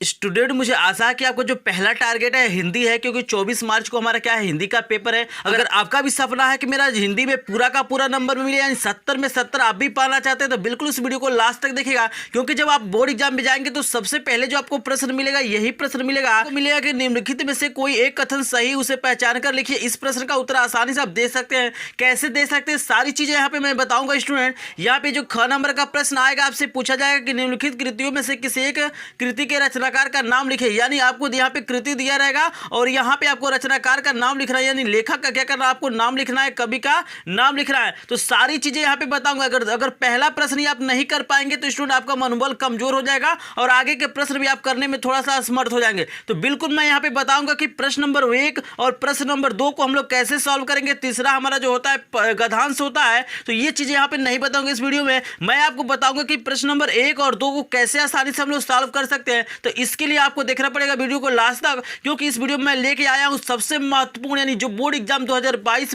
Student मुझे आशा है कि आपको जो पहला टारगेट है हिंदी है, क्योंकि 24 मार्च को हमारा क्या है, हिंदी का पेपर है। अगर आपका भी सपना है कि मेरा हिंदी में पूरा का पूरा नंबर मिले, यानी 70 में 70 आप भी पाना चाहते हैं, तो बिल्कुल इस वीडियो को लास्ट तक देखिएगा, क्योंकि जब आप बोर्ड एग्जाम में जाएंगे तो सबसे पहले जो आपको प्रश्न मिलेगा यही प्रश्न मिलेगा। आपको मिलेगा कि निम्नलिखित में से कोई एक कथन सही, उसे पहचान कर लिखिए। इस प्रश्न का उत्तर आसानी से आप दे सकते हैं। कैसे दे सकते हैं, सारी चीजें यहाँ पे मैं बताऊंगा स्टूडेंट। यहाँ पे जो ख नंबर का प्रश्न आएगा, आपसे पूछा जाएगा कि निम्नलिखित कृतियों में से किसी एक कृति के रचनाकार का नाम लिखे। यानी आपको यहाँ पे कृति दिया रहेगा और यहाँ पे आपको रचनाकार का नाम लिखना है, यानी लेखक का क्या करना है, आपको नाम लिखना है, कवि का नाम लिखना है। तो सारी चीजें यहाँ पे बताऊंगा। अगर पहला प्रश्न ही आप नहीं कर पाएंगे तो स्टूडेंट आपका मनोबल कमजोर हो जाएगा और आगे के प्रश्न भी आप करने में थोड़ा सा असमर्थ हो जाएंगे। तो बिल्कुल मैं यहाँ पे बताऊंगा कि प्रश्न नंबर 1 और प्रश्न नंबर 2 को हम लोग कैसे सॉल्व करेंगे। तीसरा हमारा जो होता है गद्यांश होता है, तो ये चीजें यहाँ पे नहीं बताऊंगा इस वीडियो में। मैं आपको बताऊंगा कि प्रश्न नंबर 1 और 2 को कैसे आसानी से हम लोग सॉल्व कर सकते हैं। तो इसके लिए आपको देखना पड़ेगा वीडियो को लास्ट तक, क्योंकि इस वीडियो में मैं लेके आया हूं सबसे महत्वपूर्ण, यानी जो बोर्ड एग्जाम 2022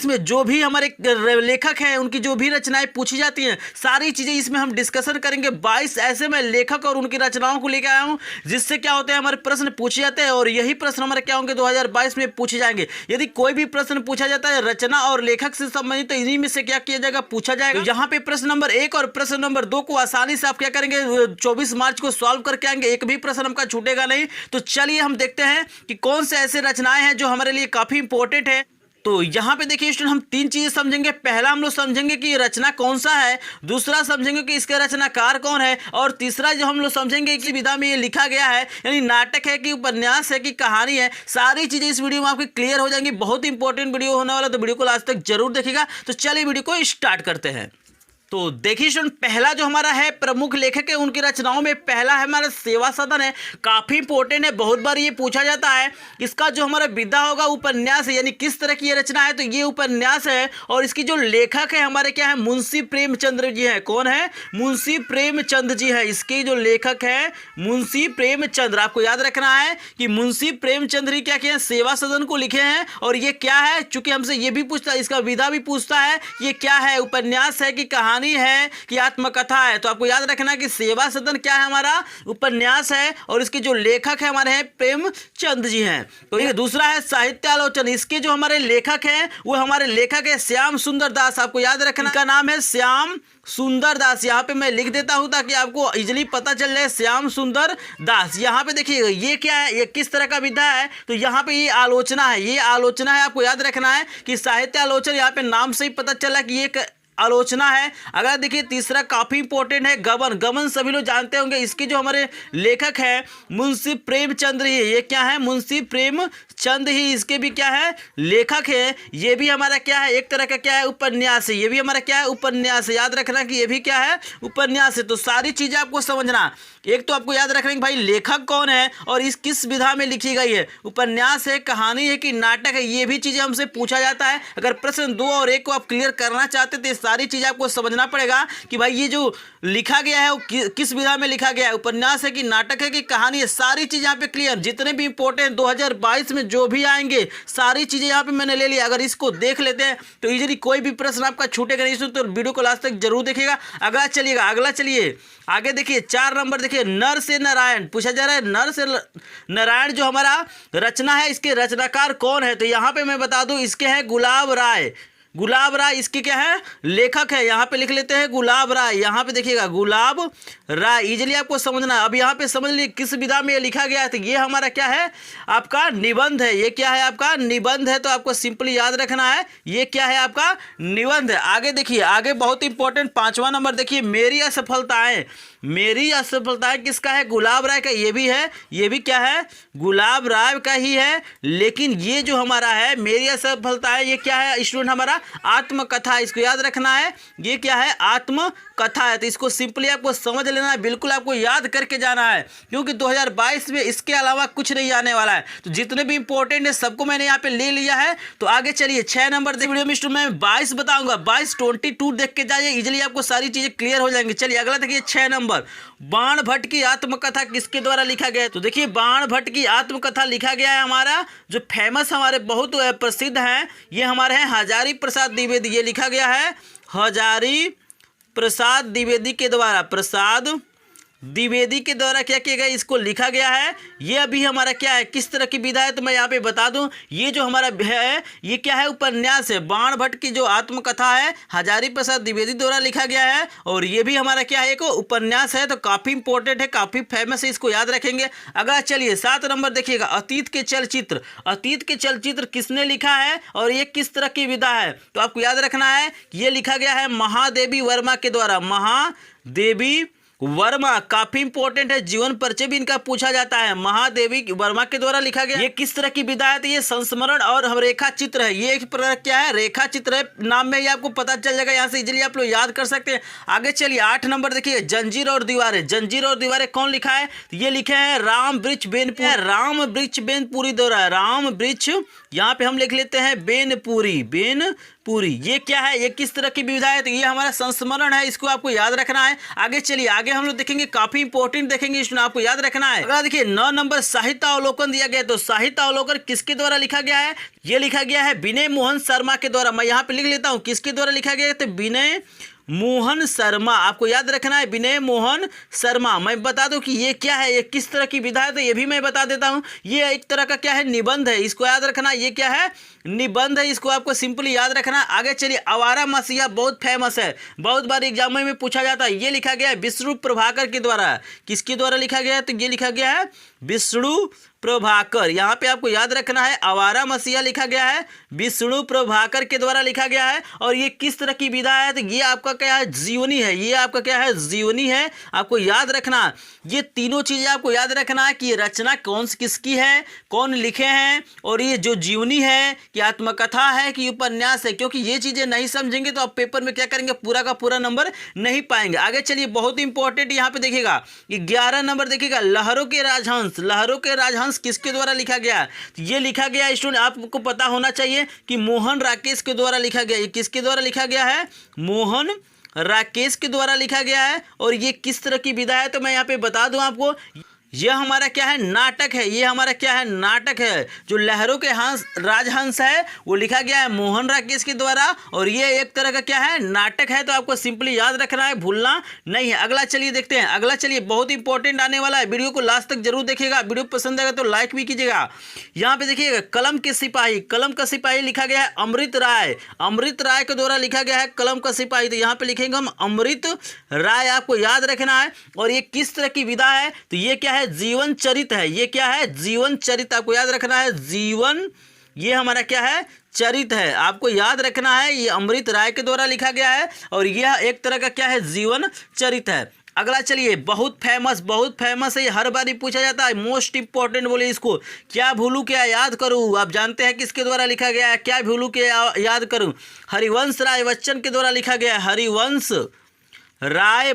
में जो भी हमारे लेखक हैं उनकी जो भी रचनाएं पूछी जाती हैं, सारी चीजें इसमें हम डिस्कशन करेंगे। 22 ऐसे मैं लेखक और उनकी रचनाओं को लेकर आया हूं, जिससे क्या होता है, हमारे प्रश्न पूछे जाते हैं और यही प्रश्न हमारे क्या होंगे 2022 में पूछे जाएंगे। यदि कोई भी प्रश्न पूछा जाता है रचना और लेखक से संबंधित, तो इन्हीं में से क्या किया जाएगा, पूछा जाएगा। तो यहाँ पे प्रश्न नंबर 1 और प्रश्न नंबर 2 को आसानी से आप क्या करेंगे, 24 मार्च को सॉल्व करके आएंगे, एक भी प्रश्न हमका छूटेगा नहीं। तो चलिए हम देखते हैं कि कौन से ऐसे रचनाएं हैं जो हमारे लिए काफी इंपॉर्टेंट है। तो यहाँ पे देखिए स्टूडेंट, हम 3 चीजें समझेंगे। पहला हम लोग समझेंगे कि ये रचना कौन सा है, दूसरा समझेंगे कि इसका रचनाकार कौन है, और तीसरा जो हम लोग समझेंगे कि विधा में ये लिखा गया है, यानी नाटक है कि उपन्यास है कि कहानी है। सारी चीजें इस वीडियो में आपकी क्लियर हो जाएंगी। बहुत इंपॉर्टेंट वीडियो होने वाला, तो वीडियो को लास्ट तक जरूर देखिएगा। तो चलिए वीडियो को स्टार्ट करते हैं। तो देखिए स्टूडेंट, पहला जो हमारा है प्रमुख लेखक है उनकी रचनाओं में पहला है हमारा सेवा सदन है। काफी इंपॉर्टेंट है, बहुत बार ये पूछा जाता है। इसका जो हमारा विधा होगा उपन्यास है, यानी किस तरह की ये रचना है, तो ये उपन्यास है। और इसकी जो लेखक है हमारे क्या है, मुंशी प्रेमचंद्र जी है। कौन है, मुंशी प्रेमचंद जी है। इसके जो लेखक है मुंशी प्रेमचंद्र। आपको याद रखना है कि मुंशी प्रेमचंद्र ही क्या किया, सेवा सदन को लिखे हैं। और ये क्या है, चूंकि हमसे ये भी पूछता है, इसका विधा भी पूछता है, ये क्या है, उपन्यास है कि कहानी है कि आत्मकथा है। तो आपको याद रखना कि सेवा सदन क्या है, हमारा उपन्यास है। और इसके जो लेखक है हमारे हैं प्रेमचंद जी हैं। तो ये दूसरा है साहित्य आलोचना। इसके जो हमारे लेखक हैं वो हमारे लेखक है श्याम सुंदर दास। आपको याद रखना, इनका नाम है श्याम सुंदर दास। यहाँ पे मैं लिख देता हूं ताकि आपको इजिली पता चल जाए, श्याम सुंदर दास। यहाँ पे देखिएगा ये क्या है, ये किस तरह का विधा है, तो यहाँ पे ये आलोचना है। ये आलोचना है, आपको याद रखना है कि साहित्य आलोचना, यहाँ पे नाम से ही पता चला कि ये आलोचना है। अगर देखिए तीसरा काफी इंपॉर्टेंट है गबन। गबन सभी लोग जानते होंगे। इसके जो हमारे लेखक है मुंशी प्रेमचंद्र ही। ये क्या है, मुंशी प्रेमचंद ही इसके भी क्या है, लेखक है। ये भी हमारा क्या है, एक तरह का क्या है, उपन्यास है। ये भी हमारा क्या है, उपन्यास है। याद रखना कि ये भी क्या है, उपन्यास है। तो सारी चीजें आपको समझना। एक तो आपको याद रखना कि भाई लेखक कौन है और इस किस विधा में लिखी गई है, उपन्यास है, कहानी है कि नाटक है। ये भी चीजें हमसे पूछा जाता है। अगर प्रश्न 2 और 1 को आप क्लियर करना चाहते थे, सारी चीजें आपको समझना पड़ेगा कि भाई ये जो लिखा गया है वो किस विधा में लिखा गया है, उपन्यास है कि नाटक है कि कहानी है। सारी चीजें यहाँ पे क्लियर, जितने भी इंपॉर्टेंट 2022 में जो भी आएंगे सारी चीजें यहाँ पे मैंने ले लिया। अगर इसको देख लेते हैं तो इजीली कोई भी प्रश्न आपका छूटेगा नहीं। तो वीडियो को लास्ट तक जरूर देखिएगा। अगला चलिए आगे देखिए 4 नंबर देखिए, नर से नारायण पूछा जा रहा है। नर से नारायण जो हमारा रचना है, इसके रचनाकार कौन है, तो यहाँ पे मैं बता दूं इसके हैं गुलाब राय। गुलाब राय इसके क्या है, लेखक है। यहाँ पे लिख लेते हैं गुलाब राय। यहाँ पे देखिएगा गुलाब राय, इजिली आपको समझना है। अब यहाँ पे समझ लीजिए किस विधा में ये लिखा गया है, तो ये हमारा क्या है, आपका निबंध है। ये क्या है, आपका निबंध है। तो आपको सिंपली याद रखना है ये क्या है, आपका निबंध है। आगे देखिए, आगे बहुत इंपॉर्टेंट 5वां नंबर देखिए, मेरी असफलताएं। मेरी असफलताएं किसका है, गुलाब राय का। ये भी है, ये भी क्या है, गुलाब राय का ही है। लेकिन ये जो हमारा है मेरी असफलताएं, ये क्या है स्टूडेंट, हमारा आत्मकथा। इसको याद रखना है, ये क्या है, आत्मकथा है। तो इसको सिंपली आपको समझ लेना है, बिल्कुल आपको याद करके जाना है, क्योंकि 2022 में इसके अलावा कुछ नहीं आने वाला है। तो जितने भी इंपॉर्टेंट है सबको मैंने यहाँ पे ले लिया है। तो आगे चलिए 6 नंबर वीडियो में स्टूडेंट मैं 22 बताऊंगा। 22 देख के जाइए, इजिली आपको सारी चीजें क्लियर हो जाएंगी। चलिए अगला देखिए 6 नंबर, बाण भट्ट की आत्मकथा किसके द्वारा लिखा गया है, तो देखिए बाण भट्ट की आत्मकथा लिखा गया है हमारा जो फेमस हमारे बहुत प्रसिद्ध हैं, ये हमारे हैं हजारी प्रसाद द्विवेदी। ये लिखा गया है हजारी प्रसाद द्विवेदी के द्वारा। प्रसाद द्विवेदी के द्वारा क्या किया गया, इसको लिखा गया है। ये अभी हमारा क्या है, किस तरह की विधा है, तो मैं यहाँ पे बता दूं, ये जो हमारा है ये क्या है, उपन्यास है। बाण भट्ट की जो आत्मकथा है हजारी प्रसाद द्विवेदी द्वारा लिखा गया है, और ये भी हमारा क्या है, एक उपन्यास है, तो काफी इंपॉर्टेंट है, काफी फेमस है, इसको याद रखेंगे। अगला चलिए 7 नंबर देखिएगा, अतीत के चलचित्र। अतीत के चलचित्र किसने लिखा है और ये किस तरह की विधा है, तो आपको याद रखना है ये लिखा गया है महादेवी वर्मा के द्वारा। महादेवी वर्मा काफी इंपॉर्टेंट है, जीवन परिचय भी इनका पूछा जाता है। महादेवी वर्मा के द्वारा लिखा गया। ये किस तरह की विधा है, तो ये संस्मरण और हम रेखा चित्र है। ये एक प्रकार क्या है, रेखा चित्र है, नाम में ही आपको पता चल जाएगा, यहाँ से इजीली आप लोग याद कर सकते हैं। आगे चलिए 8 नंबर देखिए, जंजीर और दीवारें। जंजीर और दीवारें कौन लिखा है, तो ये लिखे हैं राम वृक्ष बेनपुरी। राम वृक्ष बेनपुरी द्वारा, राम वृक्ष यहाँ पे हम लिख लेते हैं बेनपुरी। बेनपुरी ये क्या है, ये किस तरह की विधा है, तो ये हमारा संस्मरण है, इसको आपको याद रखना है। आगे चलिए, आगे हम लोग देखेंगे, काफी इंपॉर्टेंट देखेंगे, इसमें आपको याद रखना है। अगर देखिए 9 नंबर साहित्य अवलोकन दिया गया, तो साहित्य अवलोकन किसके द्वारा लिखा गया है, ये लिखा गया है विनय मोहन शर्मा के द्वारा। मैं यहाँ पे लिख लेता हूँ किसके द्वारा लिखा गया है, तो विनय मोहन शर्मा, आपको याद रखना है विनय मोहन शर्मा। मैं बता दूं कि ये क्या है, ये किस तरह की विधा है, तो ये भी मैं बता देता हूं। ये एक तरह का क्या है, निबंध है, इसको याद रखना। ये क्या है, निबंध है, इसको आपको सिंपली याद रखना। आगे चलिए, आवारा मसीहा बहुत फेमस है, बहुत बार एग्जाम में पूछा जाता है। ये लिखा गया है विष्णु प्रभाकर के द्वारा। किसके द्वारा लिखा गया है, तो ये लिखा गया है विष्णु प्रभाकर। यहाँ पे आपको याद रखना है आवारा मसीहा लिखा गया है विष्णु प्रभाकर के द्वारा लिखा गया है। और ये किस तरह की विधा है, तो ये आपका क्या है, जीवनी है। ये आपका क्या है, जीवनी है, आपको याद रखना। ये तीनों चीजें आपको याद रखना है कि ये रचना कौन किसकी है, कौन लिखे हैं, और ये जो जीवनी है कि आत्मकथा है कि उपन्यास है। क्योंकि ये चीजें नहीं समझेंगे तो आप पेपर में क्या करेंगे, पूरा का पूरा नंबर नहीं पाएंगे। आगे चलिए, बहुत इंपॉर्टेंट यहाँ पे देखिएगा, 11 नंबर देखिएगा, लहरों के राजहंस। लहरों के राजहंस किसके द्वारा लिखा गया, तो ये लिखा गया स्टूडेंट, आपको पता होना चाहिए कि मोहन राकेश के द्वारा लिखा गया। ये किसके द्वारा लिखा गया है, मोहन राकेश के द्वारा लिखा गया है। और ये किस तरह की विधा है, तो मैं यहाँ पे बता दूं आपको, यह हमारा क्या है, नाटक है। ये हमारा क्या है, नाटक है। जो लहरों के हंस राजहंस है वो लिखा गया है मोहन राकेश के द्वारा, और ये एक तरह का क्या है, नाटक है। तो आपको सिंपली याद रखना है, भूलना नहीं है। अगला चलिए देखते हैं, अगला चलिए बहुत इंपॉर्टेंट आने वाला है, वीडियो को लास्ट तक जरूर देखिएगा। वीडियो पसंद आएगा तो लाइक भी कीजिएगा। यहाँ पे देखिएगा, कलम के सिपाही। कलम का सिपाही लिखा गया है अमृत राय। अमृत राय के द्वारा लिखा गया है कलम का सिपाही। तो यहाँ पे लिखेंगे हम अमृत राय, आपको याद रखना है। और ये किस तरह की विधा है, तो ये क्या है, जीवन चरित है। ये क्या है, जीवन चरित, आपको याद रखना है। जीवन, ये हमारा क्या है, चरित है, आपको याद रखना है। ये अमृत राय के द्वारा लिखा गया है, और यह एक तरह का क्या है, जीवन चरित है। अगला चलिए, बहुत फेमस है, ये हर बार ही पूछा जाता है, मोस्ट इंपॉर्टेंट बोले इसको, क्या भूलू क्या याद करूं। आप जानते हैं किसके द्वारा लिखा गया है, क्या भूलू क्या याद करूं, हरिवंश राय बच्चन के द्वारा लिखा गया है। हरिवंश राय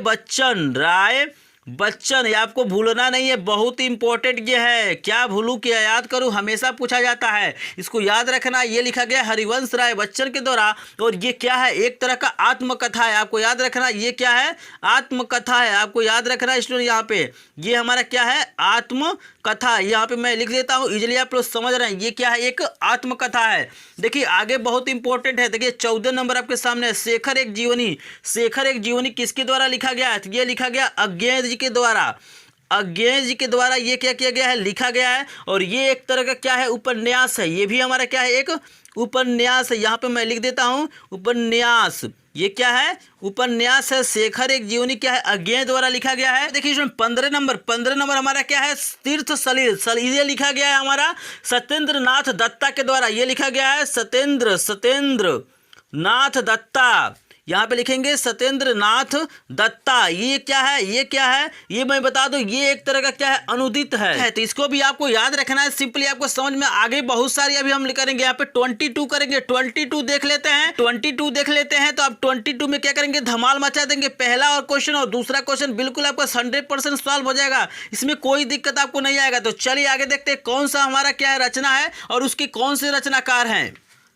बच्चन, ये आपको भूलना नहीं है, बहुत इंपॉर्टेंट ये है। क्या भूलू क्या याद करूं, हमेशा पूछा जाता है, इसको याद रखना। ये लिखा गया हरिवंश राय बच्चन के द्वारा, और ये क्या है, एक तरह का आत्मकथा है, आपको याद रखना। ये क्या है, आत्मकथा है, आपको याद रखना स्टूडेंट। यहाँ पे ये हमारा क्या है, आत्मकथा। यहाँ पे मैं लिख देता हूँ, इजिली आप लोग समझ रहे हैं, ये क्या है, एक आत्मकथा है। देखिए आगे बहुत इंपॉर्टेंट है, देखिए 14 नंबर आपके सामने, शेखर एक जीवनी। शेखर एक जीवनी किसके द्वारा लिखा गया है, तो ये लिखा गया अज्ञेय के द्वारा। अज्ञेय जी के द्वारा ये क्या किया गया है, लिखा गया है। और ये एक तरह का क्या है, उपन्यास है। ये भी हमारा क्या है, एक उपन्यास है। यहाँ पे मैं लिख देता हूँ उपन्यास। ये क्या है, उपन्यास है। शेखर एक जीवनी क्या है, अज्ञेय द्वारा लिखा गया है। देखिए इसमें 15 नंबर हमारा क्या है, तीर्थ सलिल। ये लिखा गया है हमारा सत्येंद्र नाथ दत्ता के द्वारा। ये लिखा गया है सत्येंद्र नाथ दत्ता। यहाँ पे लिखेंगे सत्येंद्र नाथ दत्ता। ये क्या है, ये मैं बता दूं, ये एक तरह का क्या है, अनुदित है। तो इसको भी आपको याद रखना है, सिंपली आपको समझ में। आगे बहुत सारी अभी हम करेंगे, यहाँ पे 22 करेंगे। 22 देख लेते हैं, 22 देख लेते हैं। तो आप 22 में क्या करेंगे, धमाल मचा देंगे। पहला और क्वेश्चन और दूसरा क्वेश्चन बिल्कुल आपका 100% सॉल्व हो जाएगा, इसमें कोई दिक्कत आपको नहीं आएगा। तो चलिए आगे देखते हैं कौन सा हमारा क्या है, रचना है और उसके कौन से रचनाकार हैं।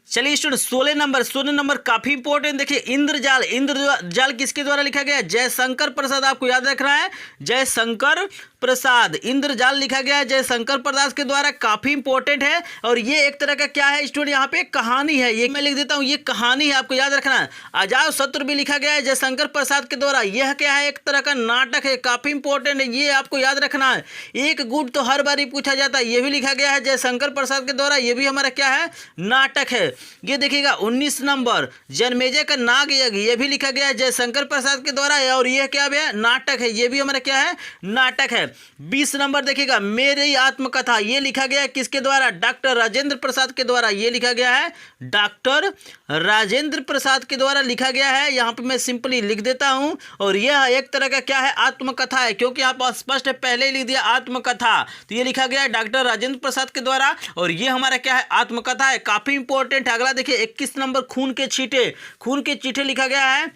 चलिए स्टूडेंट 16 नंबर काफी इंपॉर्टेंट। देखिए इंद्रजाल किसके द्वारा लिखा गया है? जयशंकर प्रसाद। आपको याद रखना है जयशंकर प्रसाद, इंद्रजाल लिखा गया है जयशंकर प्रसाद के द्वारा। काफी इंपॉर्टेंट है और ये एक तरह का क्या है स्टूडेंट, यहाँ पे कहानी है। ये मैं लिख देता हूँ, ये कहानी है, आपको याद रखना है। अजात शत्रु भी लिखा गया है जयशंकर प्रसाद के द्वारा। यह क्या है? एक तरह का नाटक है, काफी इंपॉर्टेंट है, ये आपको याद रखना है। एक गुट तो हर बार ही पूछा जाता है, ये भी लिखा गया है जयशंकर प्रसाद के द्वारा। ये भी हमारा क्या है? नाटक है। ये देखिएगा 19 नंबर जन्मेजय का नाग यज्ञ, ये भी लिखा गया है जयशंकर प्रसाद के द्वारा और यह क्या है? नाटक है। ये भी हमारा क्या है? नाटक है। 20 नंबर देखिएगा मेरी आत्मकथा, ये लिखा गया है किसके द्वारा? डॉक्टर राजेंद्र प्रसाद के द्वारा। ये लिखा गया है डॉक्टर राजेंद्र प्रसाद के द्वारा लिखा गया है। यहाँ पे मैं सिंपली लिख देता हूं और यह एक तरह का क्या है? आत्मकथा है, क्योंकि यहाँ पर स्पष्ट है, पहले ही लिख दिया आत्मकथा। तो ये लिखा गया है डॉक्टर राजेंद्र प्रसाद के द्वारा और ये हमारा क्या है? आत्मकथा है। काफी इंपॉर्टेंट है। अगला देखिए 21 नंबर खून के छींटे। खून के छींटे लिखा गया है,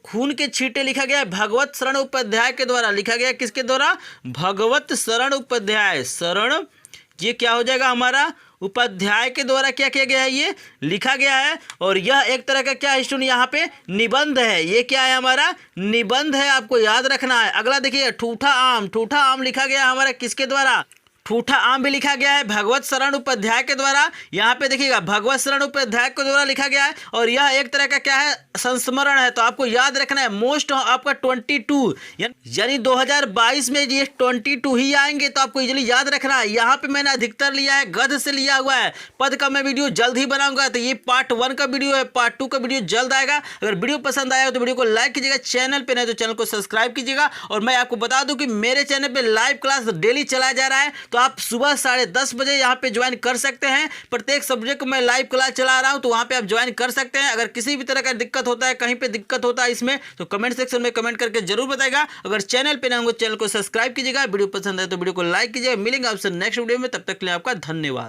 खून के छींटे लिखा गया है भगवत शरण उपाध्याय के द्वारा। लिखा गया किसके द्वारा? भगवत शरण उपाध्याय। शरण ये क्या हो जाएगा हमारा? उपाध्याय के द्वारा क्या किया गया है? ये लिखा गया है और यह एक तरह का क्या है स्टूडेंट? यहाँ पे निबंध है। ये क्या है हमारा? निबंध है, आपको याद रखना है। अगला देखिए ठूठा आम। ठूठा आम लिखा गया है हमारा किसके द्वारा? ठूठा आम भी लिखा गया है भगवत शरण उपाध्याय के द्वारा। यहाँ पे देखिएगा भगवत शरण उपाध्याय के द्वारा लिखा गया है और यह एक तरह का क्या है? संस्मरण है। तो आपको याद रखना है मोस्ट आपका 22 यानी 2022 में ये 22 ही आएंगे, तो आपको इजीली याद रखना है। यहाँ पे मैंने अधिकतर लिया है गद्य से लिया हुआ है। पद का मैं वीडियो जल्द ही बनाऊंगा, तो ये पार्ट 1 का वीडियो है, पार्ट 2 का वीडियो जल्द आएगा। अगर वीडियो पसंद आया हो तो वीडियो को लाइक कीजिएगा, चैनल पे नहीं तो चैनल को सब्सक्राइब कीजिएगा। और मैं आपको बता दूं कि मेरे चैनल पे लाइव क्लास डेली चलाया जा रहा है, तो आप सुबह 10:30 बजे यहाँ पे ज्वाइन कर सकते हैं। प्रत्येक सब्जेक्ट को मैं लाइव क्लास चला रहा हूँ, तो वहाँ पे आप ज्वाइन कर सकते हैं। अगर किसी भी तरह का दिक्कत होता है, कहीं पे दिक्कत होता है इसमें, तो कमेंट सेक्शन में कमेंट करके जरूर बताएगा। अगर चैनल पे ना हो चैनल को सब्सक्राइब कीजिएगा, वीडियो पसंद है तो वीडियो को लाइक कीजिएगा। मिलेंगे आपसे नेक्स्ट वीडियो में, तब तक के लिए आपका धन्यवाद।